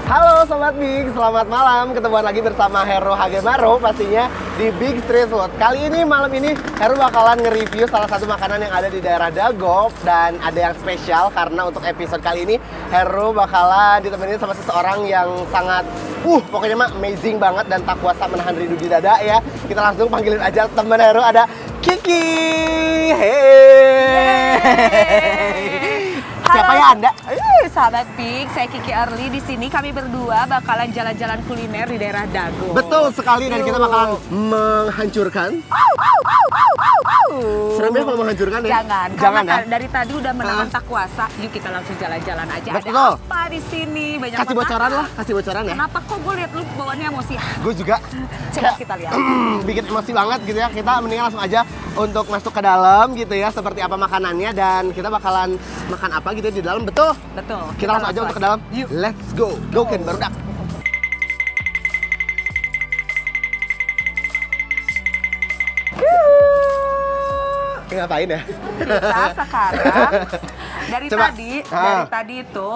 Halo Sobat Big, selamat malam. Ketemuan lagi bersama Heru Hagemaro pastinya di Big Street Food. Kali ini, malam ini, Heru bakalan nge-review salah satu makanan yang ada di daerah Dago. Dan ada yang spesial karena untuk episode kali ini, Heru bakalan ditemenin sama seseorang yang sangat pokoknya mah amazing banget dan tak kuasa menahan rindu di dada ya. Kita langsung panggilin aja temen Heru, ada Kiki. Hey. Siapa ya Anda? Sahabat Big, saya Kiki Early. Di sini kami berdua bakalan jalan-jalan kuliner di daerah Dago. Betul sekali, dan kita bakalan menghancurkan. Serem ya kalau menghancurkan ya? Jangan ya? Dari tadi udah menahan tak kuasa. Yuk kita langsung jalan-jalan aja. Betul. Ada apa di sini? Banyak Kasih bocoran lah, kasih bocoran ya. Kenapa kok gue lihat lu bawaannya emosi? Gue juga. Coba kita lihat. Bikin emosi banget gitu ya. Kita mendingan langsung aja untuk masuk ke dalam gitu ya. Seperti apa makanannya dan kita bakalan makan apa gitu di dalam. Betul? Betul. Kita langsung aja untuk ke dalam. Yuk. Let's go. Go Ken, barudak. Ngapain ya? Kita sekarang dari Coba. tadi itu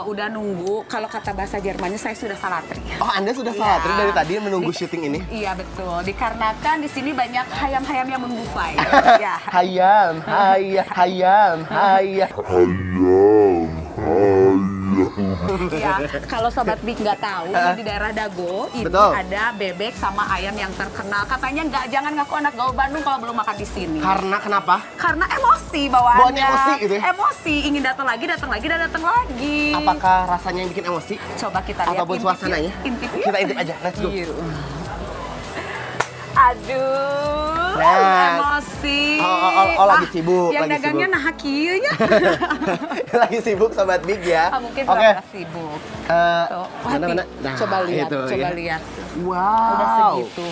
udah nunggu. Kalau kata bahasa Jermannya saya sudah salatri. Oh, Anda sudah Iya. salatri dari tadi menunggu syuting ini? Iya betul. Dikarenakan di sini banyak hayam-hayam yang menggufai. Ya. Hayam. Ya, kalau Sobat Big nggak tahu, di daerah Dago ini Betul. ada bebek sama ayam yang terkenal. Katanya jangan ngaku anak gaul Bandung kalau belum makan di sini. Karena kenapa? Karena emosi bawaannya. Bawaannya emosi gitu ya? Emosi, ingin datang lagi dan datang lagi. Apakah rasanya yang bikin emosi? Coba kita lihat. Ataupun suasananya? Intip. Kita intip aja, let's go. Aduh, Nah. emosi. Oh, lagi sibuk. Yang lagi dagangnya sibuk. nah kieunya. Lagi sibuk Sobat Big ya. Mungkin Oke. pura-pura sibuk. Tuh, Mana? Nah, coba lihat, itu, coba ya. lihat. Wow. Udah segitu.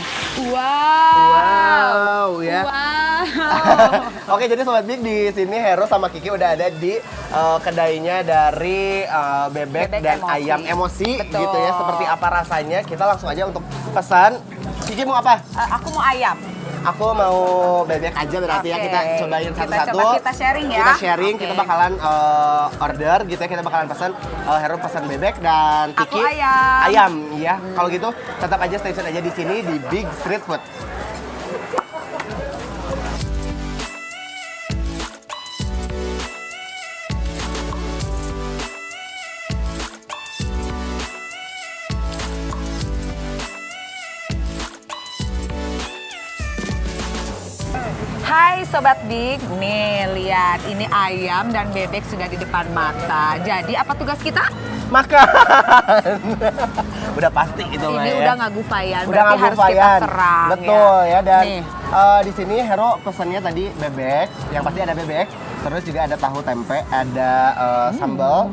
Wow. Ya. Wow. Oke, jadi Sobat Big di sini Heru sama Kiki udah ada di kedainya dari bebek dan emosi. ayam emosi. Betul. Gitu ya. Seperti apa rasanya? Kita langsung aja untuk pesan. Kiki mau apa? Aku mau ayam. Aku mau bebek aja berarti ya. Oke. Kita cobain satu-satu. Kita sharing ya. Kita sharing, Oke. kita bakalan order gitu ya. Kita bakalan pesan. Heru pesan bebek dan Aku Kiki ayam. ayam ya. Kalau gitu tetap aja stay tune aja di sini di Big Street Food. Hai Sobat Big, nih lihat ini ayam dan bebek sudah di depan mata. Jadi apa tugas kita? Makan. Udah pasti itu mah Ini ya. udah ngagufayan, Udah berarti harus kita ngagufayan. serang. Betul ya, dan Nih. di sini Heru pesannya tadi bebek, yang pasti ada bebek, terus juga ada tahu tempe, ada sambal,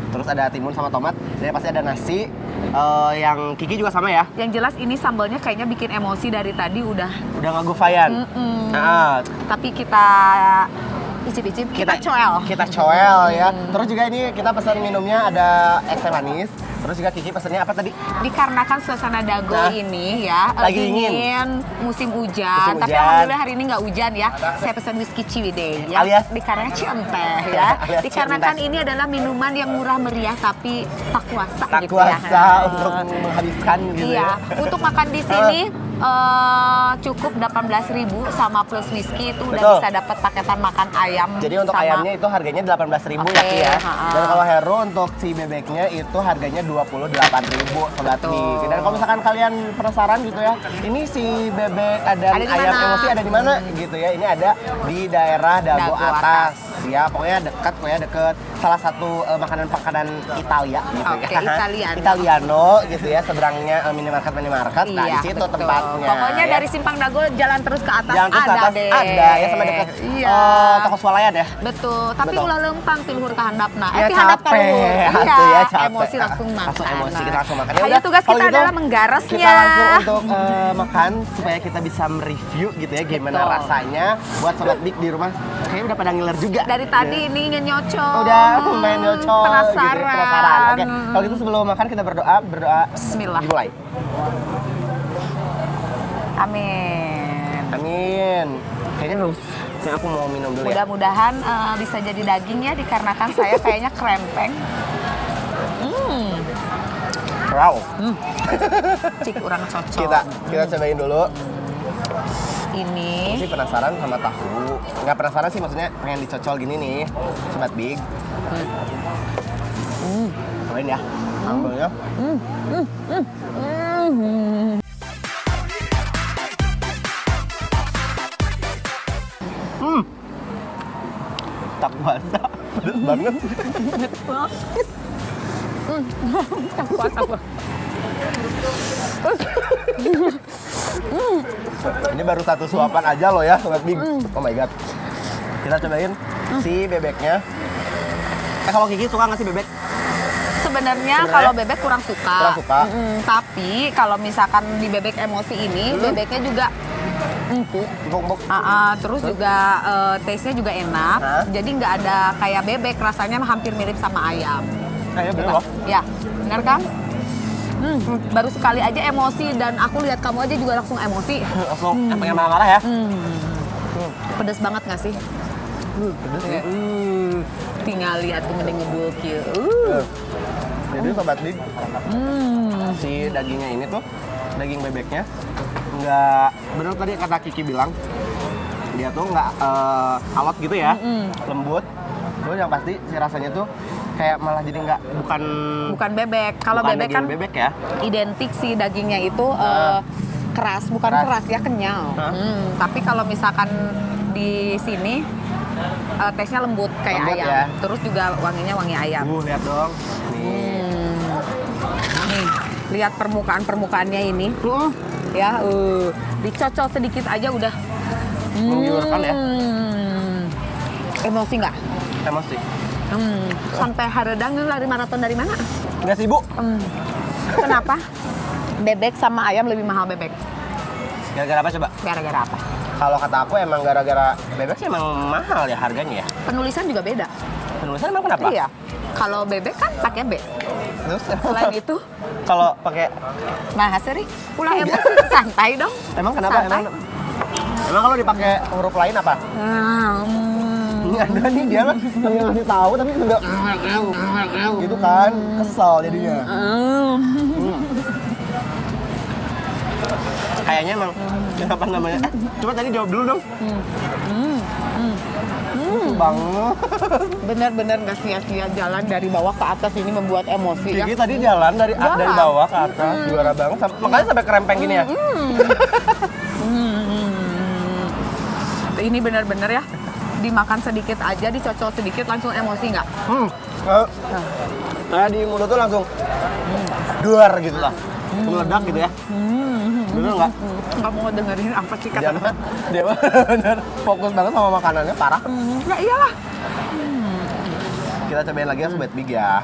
terus ada timun sama tomat, dan yang pasti ada nasi. Yang Kiki juga sama ya. Yang jelas ini sambalnya kayaknya bikin emosi dari tadi udah. Udah ngagufayan. Nah, Tapi kita icip-icip, kita coel. Kita coel ya. Terus juga ini kita pesan minumnya ada es teh manis. Terus juga Kiki pesannya apa tadi? Dikarenakan suasana Dago Nah, ini ya lagi dingin. musim hujan. Musim Tapi hujan. alhamdulillah hari ini nggak hujan ya. Saya pesan whisky Ciwidey ya. Alias? Dikarenakan centeh ya. Alias Dikarenakan centeh. ini adalah minuman yang murah meriah tapi tak kuasa Tak gitu kuasa ya. untuk menghabiskan gitu Iya, ya. untuk makan di sini cukup 18.000 sama plus whisky itu udah Betul. bisa dapat paketan makan ayam. Jadi untuk sama- ayamnya itu harganya 18.000 ya Oke, Ki ya. ha-ha. Dan kalau Heru untuk si bebeknya itu harganya 28.000 Sobat Betul. Big. Dan kalau misalkan kalian penasaran gitu ya, ini si bebek dan Ada di ayam mana? emosi ada di mana gitu ya. Ini ada di daerah Dago Dago Atas. Ya, pokoknya deket salah satu makanan-makanan Italia gitu Oke, ya. Italiano. Italiano gitu ya, seberangnya minimarket. Nah, di situ betul. tempatnya. Pokoknya ya. dari Simpang Dago jalan terus ke atas Jangan terus ke ada atas, deh. ada ya, sama dekat Iya. toko swalayan ya. Betul, tapi Betul. ulah lempang ti luhur ka handapna. Ya Ti handap ka capek, luhur. atuh ya capek. Emosi langsung makan. Langsung emosi, kita langsung makan. Ya Ayo udah, tugas kalau kita gitu, adalah menggarasnya. Kita langsung untuk makan supaya kita bisa mereview gitu ya gimana Betul. rasanya buat Sobat Big di rumah. Kayaknya udah pada ngiler juga. Dari tadi ini nyocok. Udah main nyocok Penasaran. gitu ya, penasaran. Oke, kalau gitu sebelum makan kita berdoa. Bismillah. Dimulai. Amin. Amin. Kayaknya aku mau minum dulu ya. Mudah-mudahan bisa jadi daging ya dikarenakan saya kayaknya krempeng. Wow. Cik urang cocok. Kita cobain dulu. Ini Sih penasaran sama tahu. Nggak penasaran sih, maksudnya pengen dicocol gini nih, Sobat Big. Cobain ya. Sambalnya. Tak puasa. Pedes banget. Ini baru satu suapan aja loh ya, Sobat Big. Oh my god. Kita cobain si bebeknya. Kalau Kiki suka nggak sih bebek? sebenarnya kalau bebek kurang suka. Kurang suka. Tapi kalau misalkan di bebek emosi ini, bebeknya juga empuk. Empuk-empuk. Terus juga taste-nya juga enak. Jadi nggak ada kayak bebek, rasanya hampir mirip sama ayam. Ya bener loh. Ya, benar kan? Baru sekali aja emosi dan aku lihat kamu aja juga langsung emosi. Langsung pengen marah-marah ya. Pedes banget nggak sih? Pedes ya. Tinggal lihat tuh mending ngebul kieu. Jadi Sobat Big, si dagingnya ini tuh, daging bebeknya nggak, bener tadi kata Kiki bilang, dia tuh nggak alot gitu ya, lembut. Terus yang pasti si rasanya tuh kayak malah jadi nggak, Bukan bebek. Kalau bukan bebek daging kan bebek ya. identik si dagingnya itu keras, bukan keras ya, kenyal. Tapi kalau misalkan di sini taste-nya lembut kayak Lembut ayam. ya. Terus juga wanginya wangi ayam. Lihat dong. Nih, lihat permukaannya ini. Ya, dicocol sedikit aja udah Menggiurkan ya. Emosi nggak? Emosi. Sampai haredang lari maraton dari mana? Nggak sibuk. Kenapa? Bebek sama ayam lebih mahal bebek. Gara-gara apa coba? Gara-gara apa? Kalau kata aku emang gara-gara bebek sih emang mahal ya harganya ya. Penulisan juga beda. Penulisan emang kenapa? Iya. Kalau bebek kan pakai B. Terus Selain itu, kalau pakai nah seri ulah emosi santai dong. emang kenapa? Santai. Emang kalau dipakai huruf lain apa? Ini ada nih dia mah sambil ngasih tahu tapi sambil gitu kan, kesel jadinya. Kayaknya emang apa namanya? Coba tadi jawab dulu dong. Banget. Bener-bener gak sia-sia jalan dari bawah ke atas ini membuat emosi ya. Gigi tadi jalan dari bawah ke atas, juara banget. Makanya sampai kerempeng gini ya. Ini bener-bener ya, dimakan sedikit aja, dicocol sedikit langsung emosi nggak? Kayak di mulut tuh langsung duar gitu lah. Meledak gitu ya. Bener nggak? Nggak mau dengerin apa sih kata Dia mah bener fokus banget sama makanannya, parah. Ya iyalah. Kita cobain lagi ya Sobat Big ya.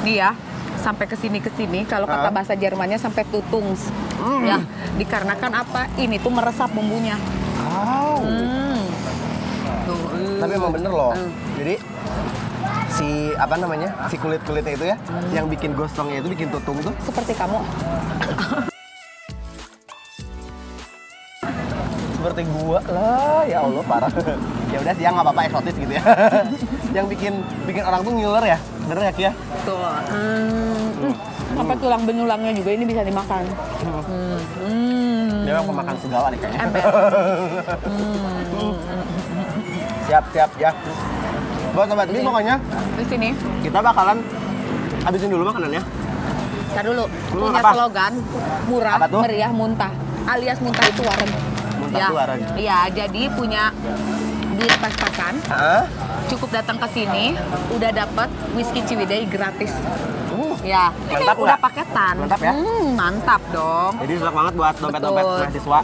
Nih ya, sampai kesini kalau kata bahasa Jermannya sampai tutungs. Ya, dikarenakan apa? Ini tuh meresap bumbunya. Tapi emang bener loh. Jadi si apa namanya, si kulit-kulitnya itu ya, yang bikin gosongnya itu, bikin tutung tuh Seperti kamu. seperti gua lah, ya Allah parah. Ya udah sih ya, nggak apa-apa, eksotis gitu ya. Yang bikin orang tuh ngiler ya, bener ya Kia? Tuh. Sampai tulang benulangnya juga ini bisa dimakan. Dia memang pemakan segala nih kayaknya. Ember. Siap ya. Buat Sobat Big pokoknya Di sini. kita bakalan habisin dulu makanannya. Ntar dulu, punya apa? slogan murah, Apa tuh? meriah, muntah. Alias muntah itu wareng. Muntah itu wareng. Iya, jadi punya duit pas-pasan. Cukup datang ke sini, udah dapat whisky Ciwidey gratis. Ya, Mantap udah nggak? paketan. Mantap ya? Mantap dong. Jadi cocok banget buat dompet-dompet Betul. mahasiswa.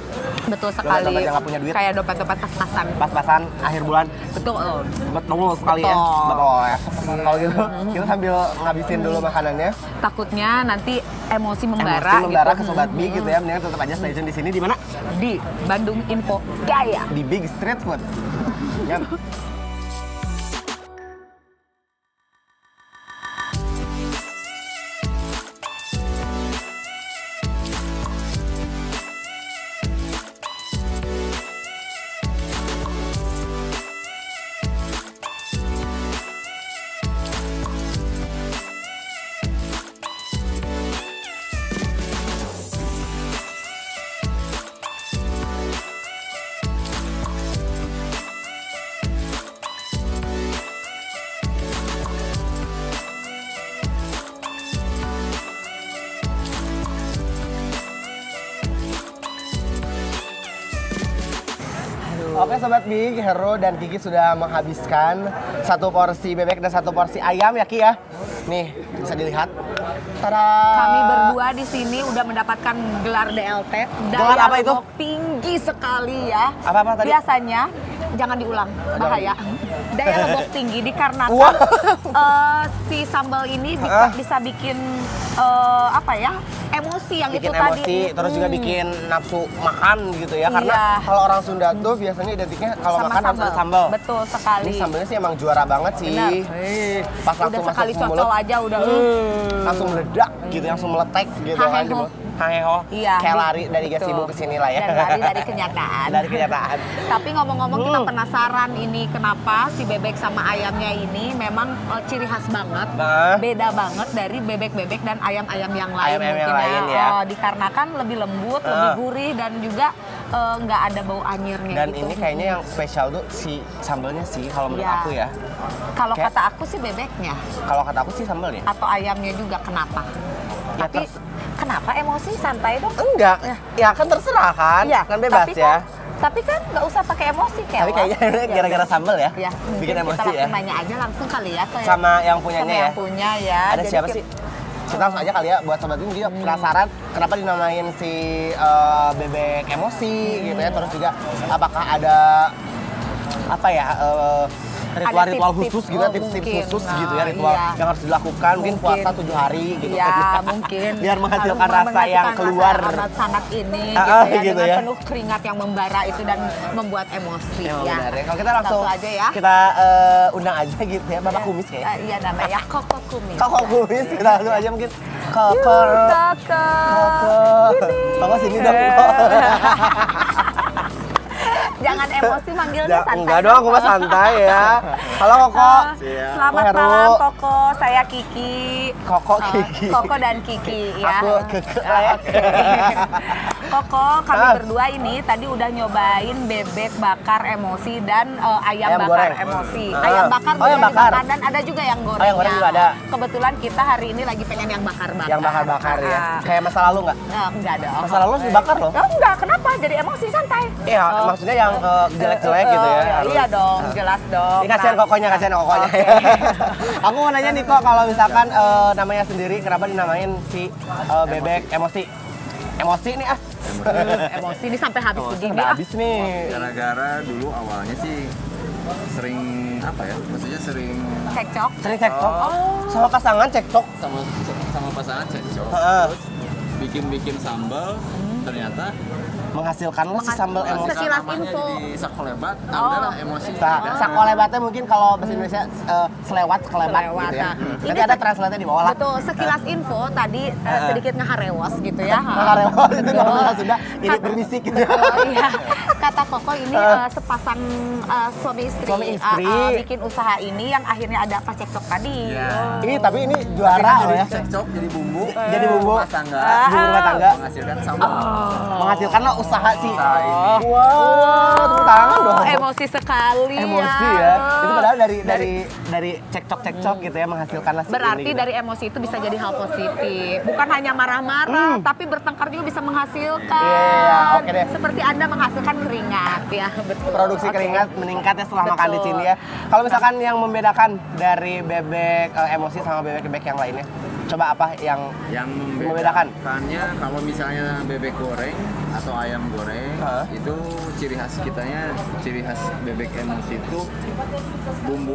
Betul sekali. Dompet-dompet yang nggak punya duit. Kayak dompet-dompet pas-pasan. Pas-pasan akhir bulan. Betul. Betul sekali ya. Betul. Betul ya. Kalau gitu, kita sambil ngabisin dulu makanannya. Takutnya nanti emosi membara, Emosi membara gitu. ke Sobat Big gitu ya. Mendingan tetap aja stay tune di sini. Di mana? Di Bandung Info Gaya. Di Big Street Food. Yum. Oke Sobat Big, Hero dan Kiki sudah menghabiskan satu porsi bebek dan satu porsi ayam ya Ki ya. Nih, bisa dilihat. Tada. Kami berdua di sini udah mendapatkan gelar DLT. Gelar apa itu? Lebok tinggi sekali ya. Apa tadi? Biasanya, jangan diulang, bahaya. Daya lebok tinggi dikarenakan Wow. Si sambal ini bisa bikin apa ya, emosi yang Bikin itu emosi, tadi. terus juga bikin nafsu makan gitu ya. Karena Iya. kalau orang Sunda tuh biasanya identiknya kalau Sama makan harus ada sambal. Betul sekali. Ini sambalnya sih emang juara banget sih. Bener. Pas Udah langsung sekali masuk ke cocol mulut, aja udah. langsung meledak gitu, langsung meletek gitu kan. Haheho. Haheho. Iya. Kayak lari dari gas Betul. sibuk ke sini lah ya. Dan lari dari kenyataan. Dari kenyataan. Tapi ngomong-ngomong kita penasaran ini kenapa si bebek sama ayamnya ini memang ciri khas banget. Nah. Beda banget dari bebek-bebek dan ayam-ayam yang lain Ayam-ayam mungkin yang lain ya. Dikarenakan lebih lembut, lebih gurih dan juga nggak ada bau anyirnya Dan gitu. ini kayaknya yang spesial tuh si sambalnya sih kalau menurut Iya. aku ya. Kalau kayak- kata aku sih bebeknya Kalau kata aku sih sambalnya. atau ayamnya juga kenapa? Ya, Tapi kenapa emosi santai dong? Enggak, ya kan terserah kan, Iya, kan bebas tapi ya. Tapi kan nggak usah pakai emosi kayak. Tapi kayaknya gara-gara sambal ya, Ya, mungkin bikin emosi kita ya. langsung nanya aja langsung kali ya ke Sama yang sama punyanya yang ya. punya ya. Ada Jadi siapa sih? Kita langsung aja kali ya buat sobat ini juga penasaran kenapa dinamain si bebek emosi gitu ya. Terus juga apakah ada apa ya ritual-ritual tips-tips, khusus gitu, tips-tips mungkin. khusus Nah, gitu ya, ritual iya. yang harus dilakukan mungkin Mungkin. puasa 7 hari gitu. Ya mungkin Biar menghasilkan harus rasa yang menghasilkan keluar. rasa amat sangat ini Ah, gitu ya, gitu dengan ya. penuh keringat yang membara itu dan membuat emosi Emang ya. benar ya. Kalau kita langsung aja ya. kita undang aja gitu ya, Bapak Kumis kayaknya. Iya namanya Koko Kumis. Koko Kumis, kita langsung aja mungkin Koko. Koko. Koko sini dong. Kok. Jangan emosi manggilnya santai. Enggak dong, aku mah santai ya. Halo Koko. Selamat Heru. malam Koko, saya Kiki. Koko Kiki. Koko dan Kiki ya. Aku Keke lah ya. Oke. Koko, kami berdua ini tadi udah nyobain bebek bakar emosi dan ayam Ayam bakar goreng. emosi. Ah. Ayam bakar Oh, yang udah bakar. dibakar dan ada juga yang goreng. yang goreng juga ada. Kebetulan kita hari ini lagi pengen yang bakar-bakar. Yang bakar-bakar ya. Ah. Kayak masa lalu nggak? Nah, enggak dong. Masa lalu dibakar loh. Oh, enggak, kenapa? Jadi emosi santai. Iya, maksudnya yang jelek-jelek gitu ya. harus. Iya dong, jelas dong. Ini kasihan Nah, Kokonya, kasihan Kokonya. Oke. Aku mau nanya nih kok, kalau misalkan namanya sendiri, kenapa dinamain si bebek emosi? Emosi nih ah. emosi ini sampai habis begini. Udah Ah. habis nih. Gara-gara dulu awalnya sih sering apa ya? Maksudnya sering Cekcok. Sering cekcok. Sama pasangan cekcok. sama pasangan cekcok. Heeh. Terus bikin sambal ternyata Menghasilkanlah si sambal emosi. Sekilas namanya info. jadi sakolebat. Oh. Udahlah emosi. Sakolebatnya mungkin kalau bahasa Indonesia selewat, sekelebat Selewat, gitu ya. nah. Nanti Ini ada translate-nya di bawah lah. Betul, sekilas info tadi sedikit ngeharewos gitu ya. Makarewon itu Betul. kalau bahasa Sunda ini berbisik gitu. Oh iya, kata Koko ini sepasang suami istri, Suami istri. bikin usaha ini yang akhirnya ada apa cekcok tadi. Iya. Oh. Ini tapi ini juara loh ya. Jadi cekcok jadi bumbu. Jadi bumbu Rumah tangga. bumbu rumah tangga Menghasilkan sambal. menghasilkanlah usaha si. Usaha ini. Wow, tepuk tangan dong. Emosi sekali Emosi ya. Itu padahal dari cekcok gitu ya menghasilkanlah si Berarti ini gitu. dari emosi itu bisa jadi hal positif. Bukan hanya marah-marah, tapi bertengkar juga bisa menghasilkan. Iya, oke deh. Seperti Anda menghasilkan keringat ya, betul. Produksi Oke. keringat meningkat ya setelah Betul. makan di sini ya. Kalau misalkan yang membedakan dari bebek emosi sama bebek-bebek yang lainnya, coba apa yang Yang Membedakan? membedakannya kalau misalnya bebek goreng atau ayam goreng Hah? itu ciri khas kitanya, ciri khas bebek emosi itu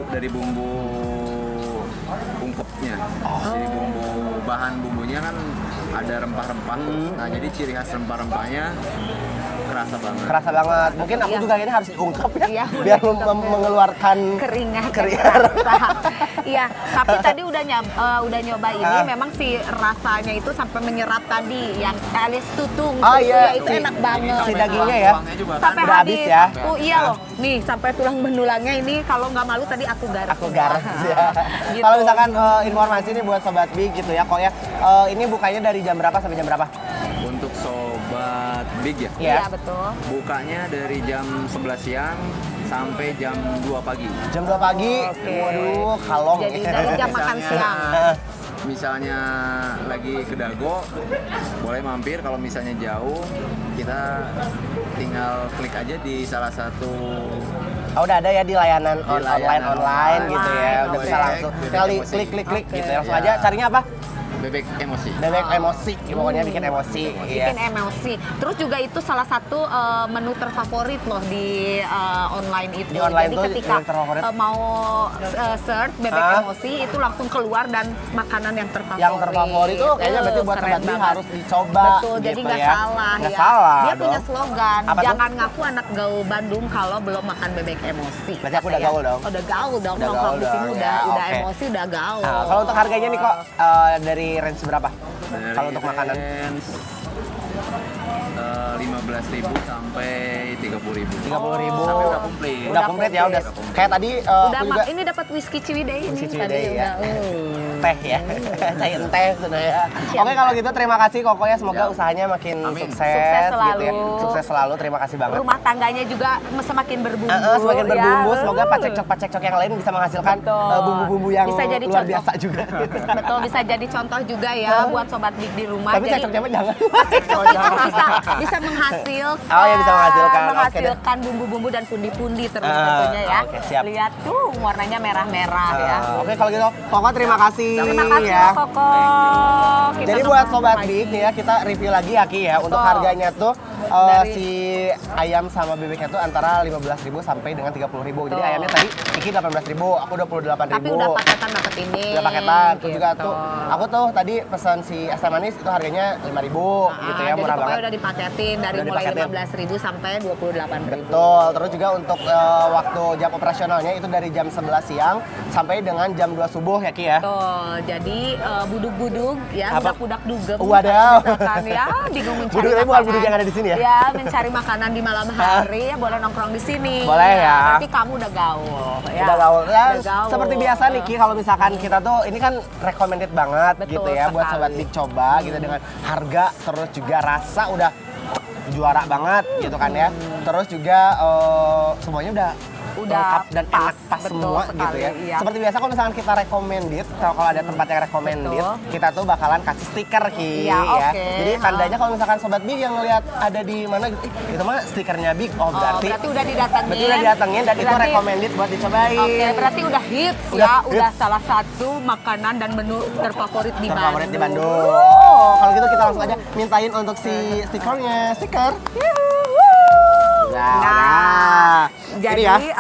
dari bumbu ungkepnya. Jadi bahan bumbunya kan ada rempah-rempah. Nah, jadi ciri khas rempah-rempahnya kerasa banget. kerasa banget? Mungkin aku Iya. juga ini harus diungkap ya, Iya, biar udah mengeluarkan keringat Keringat. Iya, tapi tadi udah nyoba ini memang si rasanya itu sampai menyerap tadi yang alis tutung Oh, itu, iya. ya, itu Si- enak banget. si dagingnya ya. Tuangnya juga kan. Sampai Udah habis ya. Oh iya loh. Nih, sampai tulang benulangnya ini kalau nggak malu tadi aku garuk. aku garang ya. Gitu. Kalau misalkan informasi ini buat sobat Big gitu ya, kok ya. Ini bukanya dari jam berapa sampai jam berapa? Untuk sobat Big ya. Iya. Iya, betul. Bukanya dari jam 11 siang sampai jam 2 pagi. Jam 2 pagi. Oke. Waduh, kalong. Jadi dari jam makan Misalnya- siang. Misalnya lagi ke Dago, boleh mampir. Kalau misalnya jauh, kita tinggal klik aja di salah satu Oh, udah ada ya di layanan Di layanan online gitu ya. online. Udah bisa Bebek, langsung bebek tinggal emosi. klik gitu ya. Langsung Iya. aja carinya apa? bebek emosi. Bebek emosi. Pokoknya bikin emosi ya. Bikin emosi. Terus juga itu salah satu menu terfavorit loh di online itu. Di online Jadi tuh ketika menu terfavorit. mau search bebek Hah? emosi itu langsung keluar dan makanan yang terfavorit. Yang terfavorit tuh kayaknya berarti buat Keren Sobat Bi banget. harus dicoba. Betul, jadi gitu nggak ya. salah Nggak ya. salah Dia dong. punya slogan, Apa tuh? jangan ngaku anak gaul Bandung kalau belum makan bebek emosi. Berarti aku udah Katanya. gaul dong? Oh, udah gaul dong, Udah nongkrong gaul di sini dong, udah ya, oke. emosi, udah gaul. Nah, kalau untuk harganya nih kok dari range berapa? Dari Kalau untuk makanan? range, 15.000 sampai 30.000. 30.000. Sampai udah komplit. Udah komplit ya, udah. Kayak tadi Udah aku juga ini dapat whisky Ciwidey ini Whisky tadi Ciwidey ya. udah. teh ya. Cair teh sebenarnya. Oke, kalau gitu terima kasih Koko ya, semoga Ya. usahanya makin Amin. sukses, Sukses gitu ya. selalu. Sukses selalu, terima kasih banget. Rumah tangganya juga semakin berbumbu. Semakin berbumbu, ya. semoga pacek-cok yang lain bisa menghasilkan Betul. bumbu-bumbu yang Bisa jadi luar contoh. biasa juga. Gitu. Betul, bisa jadi contoh juga ya buat sobat Big di rumah. Tapi Jadi cocoknya mah jangan. cocok itu bisa menghasilkan Oh, ya, bisa menghasilkan. Oke deh. menghasilkan bumbu-bumbu dan pundi-pundi terus Ah, tentunya ya. oke, siap. Lihat tuh warnanya merah-merah ya. Oke, kalau gitu Koko terima kasih. Terima kasih ya. Koko. Kita Jadi buat nongkrong Sobat lagi. Big nih ya, kita review lagi ya Ki ya. Untuk Betul. harganya tuh Dari- si ayam sama bebeknya tuh antara 15.000 sampai dengan 30.000. Jadi Betul. ayamnya tadi Iki 18.000, aku 28.000. Tapi udah paketan dapat ini. Udah paketan. Terus juga gitu. tuh aku tuh tadi pesan si es teh manis itu harganya 5.000 gitu ya, jadi murah pokoknya banget. udah dipaketin dari Udah mulai dipaketin. 15.000 sampai 28.000. Betul. Terus juga untuk waktu jam operasionalnya itu dari jam 11 siang sampai dengan jam 2 subuh ya Ki ya. Betul. Jadi budug-budug ya, Apa? budak-budak dugem. Wadaw. Misalkan ya, bingung mencari Budug tapi bukan budug yang ada di sini ya? Ya, mencari makanan di malam hari ya boleh nongkrong di sini. Boleh ya. Berarti kamu udah gaul ya. Udah gaul. Ya, Udah gaul. seperti biasa nih Ki, kalau misalkan kita tuh ini kan recommended banget Betul gitu ya buat sekali. Sobat Big coba gitu, dengan harga terus juga rasa udah juara banget gitu kan ya. Terus juga semuanya udah lengkap dan pas, enak pas betul semua sekali, gitu ya. iya. Seperti biasa kalau misalkan kita recommended, kalau ada tempat yang recommended, Betul. kita tuh bakalan kasih stiker Ki Iya, ya. oke. Jadi tandanya kalau misalkan Sobat Big yang ngelihat ada di mana gitu, itu mah stikernya Big. Oh, berarti udah didatengin. berarti udah didatengin dan itu Berarti- recommended buat dicobain. Oke, berarti udah hits Udah ya, hits. udah salah satu makanan dan menu terfavorit di terfavorit di Bandung. Bandung. Oh, kalau gitu kita langsung aja mintain untuk si stikernya. Stiker. Nah, Jadi ini ya.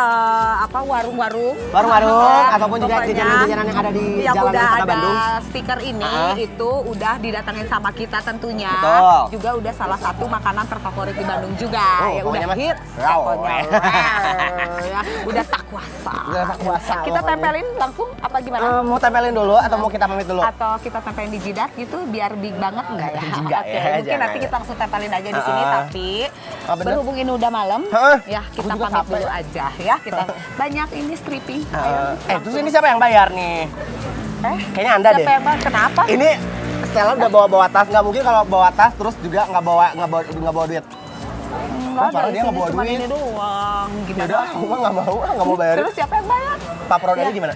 Warung-warung, Warung-warung Ya, ataupun juga pokoknya jajanan-jajanan yang ada di yang Jalan udah Kota ada Bandung. stiker ini Ah. itu udah didatengin sama kita tentunya. Betul. Juga udah salah satu makanan terfavorit di Bandung juga. Oh, Ya udah pokoknya mah hits. raw. Pokoknya ya, udah tak kuasa. Udah tak kuasa Kita pokoknya. tempelin langsung apa gimana? Mau tempelin dulu atau mau kita pamit dulu? Atau kita tempelin di jidat gitu biar big banget enggak ya? Enggak Oke, ya, mungkin jangan. nanti kita langsung tempelin aja di sini tapi Ah, bener. berhubung ini udah malam, Hah? ya Aku kita juga pamit capek. dulu aja ya. Kita banyak ini stripping. Ayo, Terus ini siapa yang bayar nih? Kayaknya Anda siapa deh. yang bang? Kenapa? Ini Stella udah bawa tas, nggak mungkin kalau bawa tas terus juga nggak bawa duit. Enggak parah, ada, dia nggak bawa cuma duit. ini doang. Gimana? Udah, aku mah nggak mau bayarin. Terus siapa yang bayar? Pak Pro dari Ya. gimana?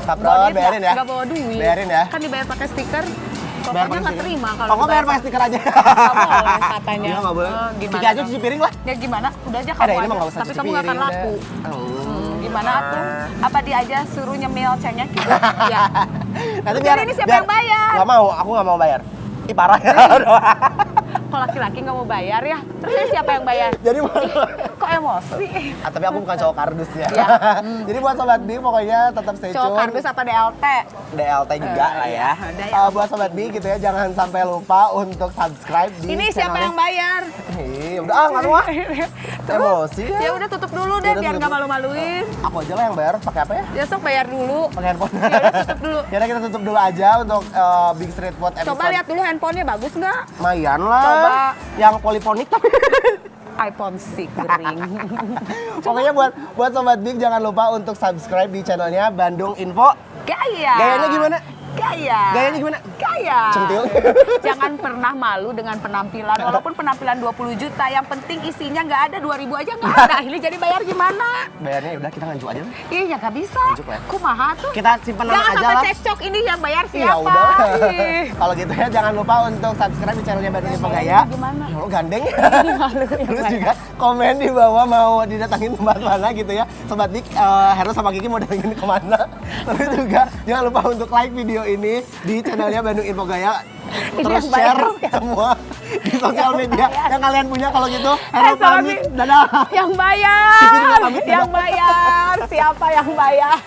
Pak Pro, bayarin ya. Nggak bawa duit. Bayarin ya. Kan dibayar pakai stiker. Bayar Pokoknya pakai nggak stiker. terima kalau Kok bayar dibayar pakai stiker aja? Nggak boleh katanya. Iya, nggak boleh. Gimana? Ciki aja cuci piring lah. Ya gimana? Udah aja Ada kamu ini aja. mah nggak usah Tapi cuci kamu nggak akan piring laku. deh. Oh. Gimana tuh? Apa dia aja suruh nyemil cengnya gitu? Ya. Nanti Jadi ini siapa yang bayar? Nggak mau, aku nggak mau bayar. Ih parah ya. Kalau laki-laki nggak mau bayar ya, terus ini siapa yang bayar? Jadi Kok emosi? tapi aku bukan cowok kardus ya. Iya. Jadi buat Sobat Bi pokoknya tetap stay tune. Cowok kardus apa DLT? DLT juga lah ya. udah ya. Buat Sobat Bi gitu ya, jangan sampai lupa untuk subscribe di Ini siapa yang bayar? Udah nggak mau ah. Emosi Ya udah tutup dulu deh Udah, biar tutup nggak dulu. malu-maluin. Aku aja lah yang bayar, pakai apa ya? Ya sok bayar dulu. Pakai handphone. Ya udah tutup dulu. Yaudah kita tutup dulu aja untuk Big Street Food episode. Coba lihat dulu handphonenya bagus nggak? Lumayan lah. Coba. Yang poliponik tapi. iPhone 6 Green. Pokoknya buat Sobat Big jangan lupa untuk subscribe di channelnya Bandung Info. Gaya. Gayanya gimana? Gaya. Gayanya gimana? Gaya. ya. Centil. Jangan pernah malu dengan penampilan. Walaupun penampilan 20 juta, yang penting isinya nggak ada, 2.000 aja nggak ada. Ini jadi bayar gimana? Bayarnya udah kita nganjuk aja. Iya, nggak bisa. Nganjuk lah. Kumaha tuh? Kita simpen nama Jangan aja sampai lah. cekcok, ini yang bayar Iya siapa? udah. Ih. Kalau gitu ya jangan lupa untuk subscribe di channelnya Bandung Info Gaya. Gimana? Lo gandeng. Malu yang Terus bayar. juga komen di bawah mau didatangin tempat mana gitu ya. Sobat Dik, Heru sama Kiki mau datangin kemana. Terus juga jangan lupa untuk like video ini di channelnya Bandung Info Gaya. Ini Terus yang bayar share siapa? semua di sosial media yang kalian punya. Kalau gitu Heru sorry. pamit. Dadah. Yang Kiki juga bayar, pamit, yang dadah. bayar, siapa yang bayar?